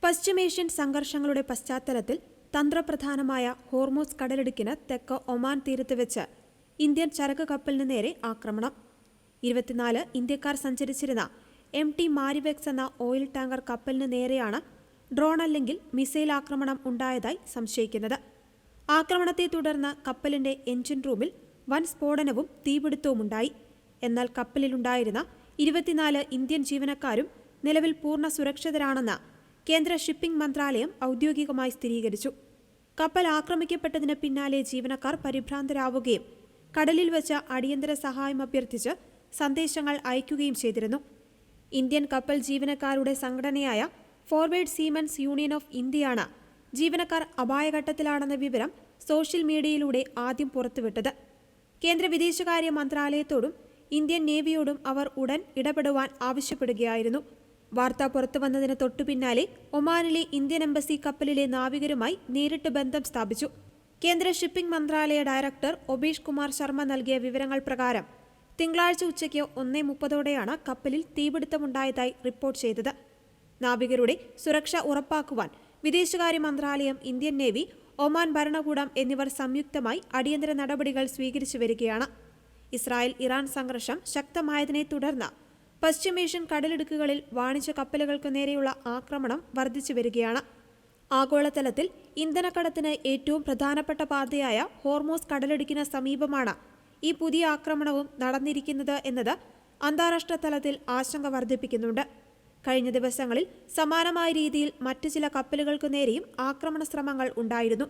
പശ്ചിമേഷ്യൻ സംഘർഷങ്ങളുടെ പശ്ചാത്തലത്തിൽ തന്ത്രപ്രധാനമായ ഹോർമൂസ് കടലിടുക്കിന് തെക്ക് ഒമാൻ തീരത്ത് വെച്ച് ഇന്ത്യൻ ചരക്ക് കപ്പലിന് നേരെ ആക്രമണം. 24 ഇന്ത്യക്കാർ സഞ്ചരിച്ചിരുന്ന MT മാരിവെക്സ് എന്ന ഓയിൽ ടാങ്കർ കപ്പലിന് നേരെയാണ് ഡ്രോൺ അല്ലെങ്കിൽ മിസൈൽ ആക്രമണം ഉണ്ടായതായി സംശയിക്കുന്നത്. ആക്രമണത്തെ തുടർന്ന് കപ്പലിന്റെ എഞ്ചിൻ റൂമിൽ വൻ സ്ഫോടനവും തീപിടുത്തവുമുണ്ടായി. എന്നാൽ കപ്പലിലുണ്ടായിരുന്ന 24 ഇന്ത്യൻ ജീവനക്കാരും നിലവിൽ പൂർണ്ണ സുരക്ഷിതരാണെന്ന് കേന്ദ്ര ഷിപ്പിംഗ് മന്ത്രാലയം ഔദ്യോഗികമായി സ്ഥിരീകരിച്ചു. കപ്പൽ ആക്രമിക്കപ്പെട്ടതിന് പിന്നാലെ ജീവനക്കാർ പരിഭ്രാന്തരാവുകയും കടലിൽ വെച്ച് അടിയന്തര സഹായം അഭ്യർത്ഥിച്ച് സന്ദേശങ്ങൾ അയക്കുകയും ചെയ്തിരുന്നു. ഇന്ത്യൻ കപ്പൽ ജീവനക്കാരുടെ സംഘടനയായ ഫോർവേഡ് സീമെൻസ് യൂണിയൻ ഓഫ് ഇന്ത്യയാണ് ജീവനക്കാർ അപായഘട്ടത്തിലാണെന്ന വിവരം സോഷ്യൽ മീഡിയയിലൂടെ ആദ്യം പുറത്തുവിട്ടത്. കേന്ദ്ര വിദേശകാര്യ മന്ത്രാലയത്തോടും ഇന്ത്യൻ നേവിയോടും അവർ ഉടൻ ഇടപെടുവാൻ ആവശ്യപ്പെടുകയായിരുന്നു. വാർത്ത പുറത്തുവന്നതിന് തൊട്ടുപിന്നാലെ ഒമാനിലെ ഇന്ത്യൻ എംബസി കപ്പലിലെ നാവികരുമായി നേരിട്ട് ബന്ധം സ്ഥാപിച്ചു. കേന്ദ്ര ഷിപ്പിംഗ് മന്ത്രാലയ ഡയറക്ടർ ഒബീഷ് കുമാർ ശർമ്മ നൽകിയ വിവരങ്ങൾ പ്രകാരം തിങ്കളാഴ്ച ഉച്ചയ്ക്ക് 1:30 കപ്പലിൽ തീപിടുത്തമുണ്ടായതായി റിപ്പോർട്ട് ചെയ്തത്. നാവികരുടെ സുരക്ഷ ഉറപ്പാക്കുവാൻ വിദേശകാര്യ മന്ത്രാലയം, ഇന്ത്യൻ നേവി, ഒമാൻ ഭരണകൂടം എന്നിവർ സംയുക്തമായി അടിയന്തര നടപടികൾ സ്വീകരിച്ചു വരികയാണ്. ഇസ്രായേൽ-ഇറാൻ സംഘർഷം ശക്തമായതിനെ തുടർന്ന് പശ്ചിമേഷ്യൻ കടലിടുക്കുകളിൽ വാണിജ്യ കപ്പലുകൾക്ക് നേരെയുള്ള ആക്രമണം വർദ്ധിച്ചു വരികയാണ്. ആഗോളതലത്തിൽ ഇന്ധനക്കടത്തിന് ഏറ്റവും പ്രധാനപ്പെട്ട പാതയായ ഹോർമൂസ് കടലിടുക്കിന് സമീപമാണ് ഈ പുതിയ ആക്രമണവും നടന്നിരിക്കുന്നത് എന്നത് അന്താരാഷ്ട്ര തലത്തിൽ ആശങ്ക വർദ്ധിപ്പിക്കുന്നുണ്ട്. കഴിഞ്ഞ ദിവസങ്ങളിൽ സമാനമായ രീതിയിൽ മറ്റു ചില കപ്പലുകൾക്കു നേരെയും ആക്രമണ ശ്രമങ്ങൾ ഉണ്ടായിരുന്നു.